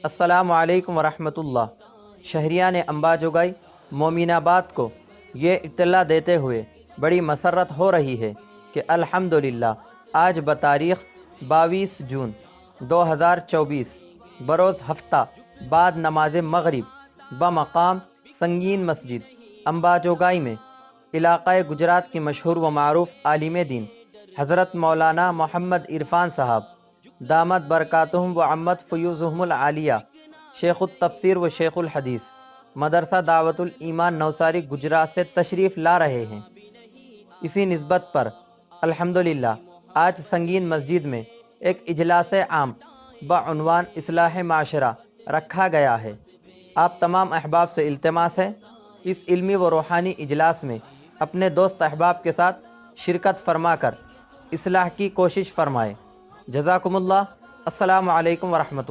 अस्सलामु अलैकुम वरहमतुल्लाह। शहरियान अंबाजोगाई मोमिनाबाद को ये इत्तला देते हुए बड़ी मसरत हो रही है कि अल्हम्दुलिल्लाह आज बतारीख़ 22 जून 2024 बरोज़ हफ्ता बाद नमाज मगरिब बमकाम संगीन मस्जिद अंबाजोगाई में इलाक़ाए गुजरात की मशहूर व मारूफ आलिम दीन हज़रत मौलाना मोहम्मद इरफान साहब दामद बरकातुहुम व अम्मत फ़ुयूज़ुहुमुल आलिया शेख़ुत तफ़सीर व शेख़ुल हदीस मदरसा दावतुल ईमान नवसारी गुजरात से तशरीफ़ ला रहे हैं। इसी निस्बत पर अल्हम्दुलिल्लाह आज संगीन मस्जिद में एक इजलास आम बउन्वान इस्लाह माशरा रखा गया है। आप तमाम अहबाब से इल्तिमास है इस इल्मी व रूहानी इजलास में अपने दोस्त अहबाब के साथ शिरकत फरमा कर इस्लाह की कोशिश फरमाएँ। जज़ाकुमुल्लाह। अस्सलामु अलैकुम वरहमतुल्लाह।